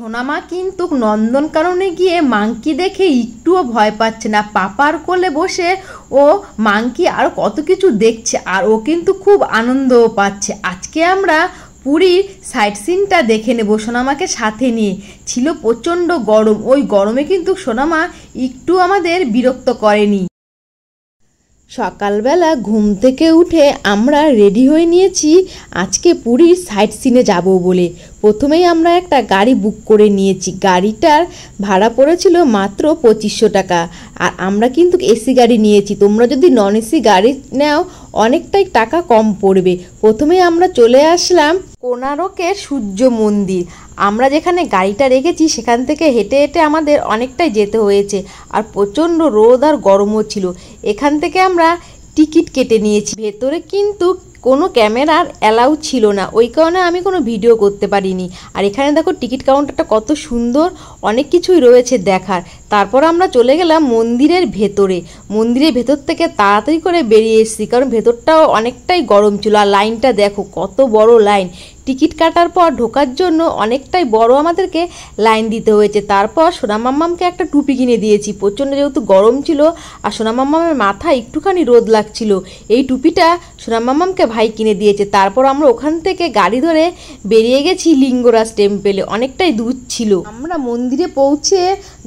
সোনামা কিন্তু নন্দনকাননে গিয়ে মাংকি দেখে একটুও ভয় পাচ্ছে না। পাপার কোলে বসে ও মাংকি আর কত কিছু দেখছে, আর ও কিন্তু খুব আনন্দও পাচ্ছে। আজকে আমরা পুরীর সাইট সিনটা দেখে নেব সোনামাকে সাথে নিয়ে। ছিল প্রচণ্ড গরম, ওই গরমে কিন্তু সোনামা একটু আমাদের বিরক্ত করেনি। সকালবেলা ঘুম থেকে উঠে আমরা রেডি হয়ে নিয়েছি আজকে পুরীর সাইট সিনে যাব বলে। প্রথমেই আমরা একটা গাড়ি বুক করে নিয়েছি। গাড়িটার ভাড়া পড়েছিল মাত্র 2500 টাকা, আর আমরা কিন্তু এসি গাড়ি নিয়েছি। তোমরা যদি নন এসি গাড়ি নাও অনেকটাই টাকা কম পড়বে। প্রথমেই আমরা চলে আসলাম কোণারকের সূর্য মন্দির। আমরা যেখানে গাড়িটা রেখেছি সেখান থেকে হেঁটে হেঁটে আমাদের অনেকটাই যেতে হয়েছে, আর প্রচণ্ড রোদ আর গরমও ছিল। এখান থেকে আমরা টিকিট কেটে নিয়েছি। ভেতরে কিন্তু কোনো ক্যামেরার অ্যালাউ ছিল না, ওই কারণে আমি কোনো ভিডিও করতে পারিনি। আর এখানে দেখো টিকিট কাউন্টারটা কত সুন্দর, অনেক কিছুই রয়েছে দেখার। তারপর আমরা চলে গেলাম মন্দিরের ভেতরে। মন্দিরের ভেতর থেকে তাড়াতাড়ি করে বেরিয়ে এসেছি, কারণ ভেতরটাও অনেকটাই গরম ছিল। আর লাইনটা দেখো কত বড় লাইন। টিকিট কাটার পর ঢোকার জন্য অনেকটাই বড় আমাদেরকে লাইন দিতে হয়েছে। তারপর সোনামাম্মামকে একটা টুপি কিনে দিয়েছি, প্রচণ্ড যেহেতু গরম ছিল আর সোনামাম্মামের মাথায় একটুখানি রোদ লাগছিল। এই টুপিটা সোনামাম্মামকে ভাই কিনে দিয়েছে। তারপর আমরা ওখান থেকে গাড়ি ধরে বেরিয়ে গেছি লিঙ্গরাজ টেম্পেলে। অনেকটাই দূর ছিল। আমরা মন্দিরে পৌঁছে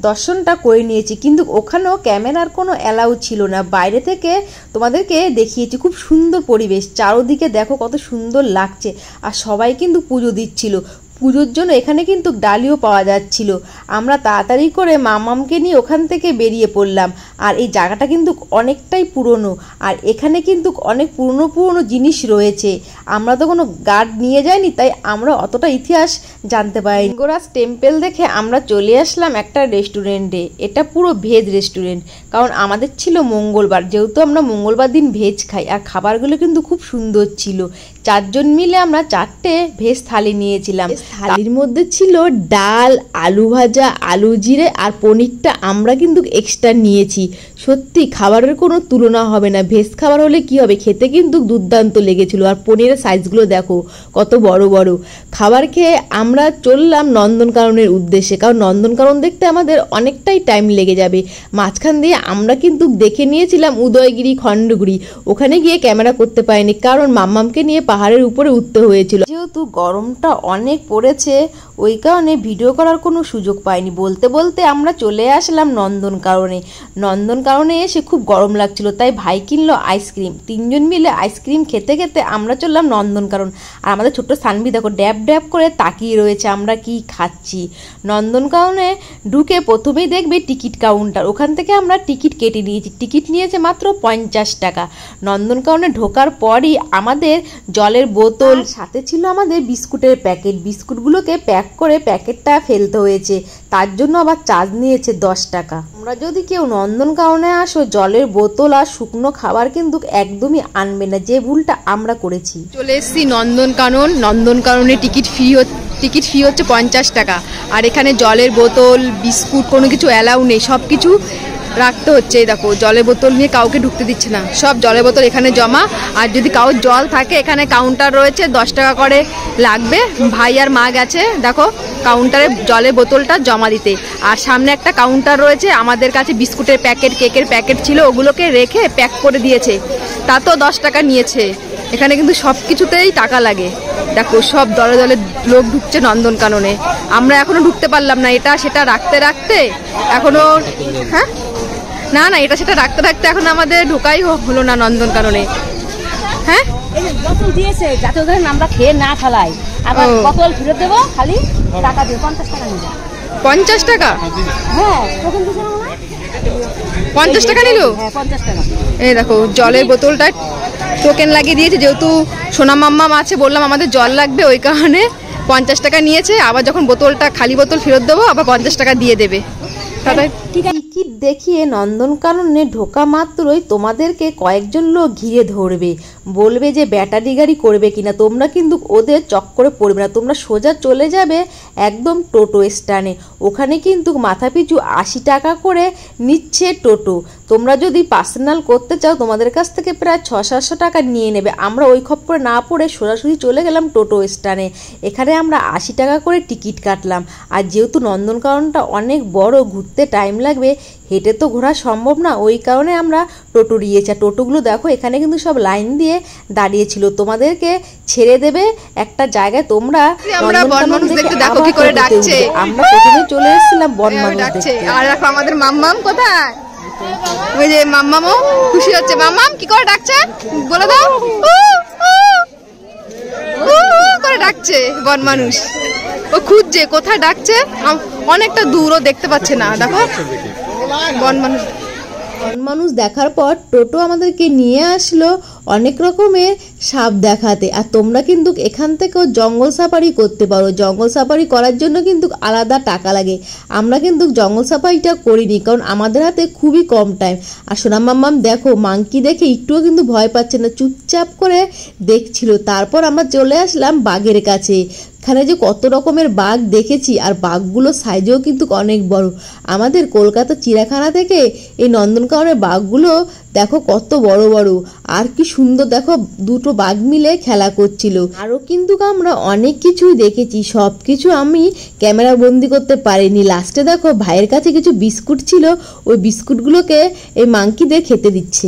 দর্শনটা করে নিয়েছি, কিন্তু ওখানেও ক্যামেরার কোনো অ্যালাউ ছিল না। বাইরে থেকে তোমাদেরকে দেখিয়েছি। খুব সুন্দর পরিবেশ, চারোদিকে দেখো কত সুন্দর লাগছে। আর সবাই কিন্তু পুজো দিচ্ছিল। পুজোর জন্য এখানে কিন্তু ডালিও পাওয়া যাচ্ছিল। আমরা তাড়াতাড়ি করে মামামকে নিয়ে ওখান থেকে বেরিয়ে পড়লাম। আর এই জায়গাটা কিন্তু অনেকটাই পুরনো, আর এখানে কিন্তু অনেক পুরনো পুরনো জিনিস রয়েছে। আমরা তো কোনো গার্ড নিয়ে যাইনি, তাই আমরা অতটা ইতিহাস জানতে পারিনি। লিঙ্গরাজ টেম্পেল দেখে আমরা চলে আসলাম একটা রেস্টুরেন্টে। এটা পুরো ভেজ রেস্টুরেন্ট, কারণ আমাদের ছিল মঙ্গলবার, যেহেতু আমরা মঙ্গলবার দিন ভেজ খাই। আর খাবারগুলো কিন্তু খুব সুন্দর ছিল। 4 জন মিলে আমরা 4টে ভেজ থালি নিয়েছিলাম। থালির মধ্যে ছিল ডাল, আলু ভাজা, আলু জিরে আর পনিরটা আমরা কিন্তু এক্সট্রা নিয়েছি। সত্যি খাবারের কোনো তুলনা হবে না। ভেজ খাবার হলে কি হবে, খেতে কিন্তু দুর্দান্ত লেগেছিল। আর পনিরের সাইজগুলো দেখো কত বড় বড়। খাবার খেয়ে আমরা চললাম নন্দনকাননের উদ্দেশ্যে, কারণ নন্দনকানন দেখতে আমাদের অনেকটাই টাইম লেগে যাবে। মাঝখান দিয়ে আমরা কিন্তু দেখে নিয়েছিলাম উদয়গিরি, খণ্ডগিরি। ওখানে গিয়ে ক্যামেরা করতে পারিনি, কারণ মাম্মামকে নিয়ে পাহাড়ের উপরে উঠতে হয়েছিল। যেহেতু গরমটা অনেক পড়েছে, ওই কারণে ভিডিও করার কোনো সুযোগ পাইনি। বলতে বলতে আমরা চলে আসলাম নন্দনকাননে। নন্দনকাননে এসে খুব গরম লাগছিল, তাই ভাই কিনলো আইসক্রিম। 3 জন মিলে আইসক্রিম খেতে খেতে আমরা চললাম নন্দনকানন। আর আমাদের ছোট্ট সানভি দেখো ড্যাব ড্যাব করে তাকিয়ে রয়েছে আমরা কি খাচ্ছি। নন্দনকাননে ঢুকে প্রথমেই দেখবে টিকিট কাউন্টার, ওখান থেকে আমরা টিকিট কেটে নিয়েছি। টিকিট নিয়েছে মাত্র 50 টাকা। নন্দনকাননে ঢোকার পরই আমাদের জলের বোতল, সাথে ছিল আমাদের বিস্কুটের প্যাকেট। বিস্কুটগুলোকে প্যাক করে প্যাকেটটা ফেলতে হয়েছে, তার জন্য আবার চার্জ নিয়েছে 10 টাকা। তোমরা যদি কেউ নন্দনকাননে আসো, জলের বোতল আর শুকনো খাবার কিন্তু একদমই আনবে না, যে ভুলটা আমরা করেছি। চলে এসেছি নন্দনকানন। নন্দনকাননে টিকিট ফি হচ্ছে 50 টাকা। আর এখানে জলের বোতল, বিস্কুট কোনো কিছু অ্যালাউ নেই, সব কিছু রাখতে হচ্ছে। দেখো জলের বোতল নিয়ে কাউকে ঢুকতে দিচ্ছে না, সব জলের বোতল এখানে জমা। আর যদি কারোর জল থাকে, এখানে কাউন্টার রয়েছে, 10 টাকা করে লাগবে। ভাই আর মা গেছে দেখো কাউন্টারে জলের বোতলটা জমা দিতে। আর সামনে একটা কাউন্টার রয়েছে, আমাদের কাছে বিস্কুটের প্যাকেট, কেকের প্যাকেট ছিল, ওগুলোকে রেখে প্যাক করে দিয়েছে, তা তো 10 টাকা নিয়েছে। এখানে কিন্তু সব কিছুতেই টাকা লাগে। দেখো সব দলে দলে লোক ঢুকছে নন্দনকাননে। আমরা এখনো ঢুকতে পারলাম না, এটা সেটা রাখতে রাখতে এখনো, হ্যাঁ না না এটা সেটা রাখতে রাখতে এখন আমাদের ঢোকাই হলো না নন্দনকাননে। হ্যাঁ বোতল দিয়েছে যাতে ওদের আমরা খেয়ে না ফেলাই, আবার বোতল ফেরত দেবো, খালি টাকা দেবো 50 টাকা নিল। 50 টাকা? হ্যাঁ 50 টাকা নিল। 50 টাকা। এই দেখো জলের বোতলটা টোকেন লাগিয়ে দিয়েছে, যেহেতু সোনামাম্মাম আছে, বললাম আমাদের জল লাগবে, ওই কারণে 50 টাকা নিয়েছে। আবার যখন বোতলটা খালি বোতল ফেরত দেবো আবার 50 টাকা দিয়ে দেবে। টিকিট টিকিট দেখিয়ে নন্দনকাননে ঢোকা মাত্রই তোমাদেরকে কয়েকজন লোক ঘিরে ধরবে, বলবে যে ব্যাটারি গাড়ি করবে কিনা। তোমরা কিন্তু ওদের চক্করে পড়বে না, তোমরা সোজা চলে যাবে একদম টোটো স্ট্যান্ডে। ওখানে কিন্তু মাথাপিছু 80 টাকা করে নিচ্ছে টোটো। তোমরা যদি পার্সোনাল করতে চাও তোমাদের কাছ থেকে প্রায় 600-700 টাকা নিয়ে নেবে। আমরা ওই খপ্পরে না পড়ে সোজাসুজি চলে গেলাম টোটো স্ট্যান্ডে। এখানে আমরা 80 টাকা করে টিকিট কাটলাম। আর যেহেতু নন্দনকাননটা অনেক বড়, ঘুরতে টাইম লাগবে, হেঁটে তো ঘোরা সম্ভব না, ওই কারণে আমরা টোটো নিয়েছি। আর টোটোগুলো দেখো এখানে কিন্তু সব লাইন দিয়ে দাঁড়িয়েছিল, তোমাদেরকে ছেড়ে দেবে একটা জায়গায়। তোমরা আমরা প্রথমে চলে এসেছিলাম বনমানুষ দেখতে। আর দেখো আমাদের মাম্মাম কোথায়, ওই যে মাম্মামও খুশি হচ্ছে। মাম্মাম কি করে ডাকছে বলে দাও, করে ডাকছে বনমানুষ। ও খুঁজছে কোথায় ডাকছে, অনেকটা দূরও দেখতে পাচ্ছে না। দেখো বনমানুষ দেখার পর টোটো আমাদেরকে নিয়ে আসলো অনেক রকমের সাপ দেখাতে। আর তোমরা কিন্তু এখান থেকেও জঙ্গল সাফারি করতে পারো। জঙ্গল সাফারি করার জন্য কিন্তু আলাদা টাকা লাগে। আমরা কিন্তু জঙ্গল সাফারিটা করিনি, কারণ আমাদের হাতে খুবই কম টাইম। আর সোনাম মাম্মাম দেখো মাংকি দেখে একটুও কিন্তু ভয় পাচ্ছে না, চুপচাপ করে দেখছিল। তারপর আমরা চলে আসলাম বাঘের কাছে। এখানে যে কত রকমের বাঘ দেখেছি, আর বাঘগুলো সাইজেও কিন্তু অনেক বড়। আমাদের কলকাতা চিড়িয়াখানা থেকে এই নন্দনকাননের বাঘগুলো দেখো কত বড় বড়, আর কি সুন্দর দেখো, দুটো বাঘ মিলে খেলা করছিল। আরও কিন্তু আমরা অনেক কিছুই দেখেছি, সব কিছু আমি ক্যামেরা বন্দি করতে পারিনি। লাস্টে দেখো ভাইয়ের কাছে কিছু বিস্কুট ছিল, ওই বিস্কুটগুলোকে এই মাংকিদের খেতে দিচ্ছে।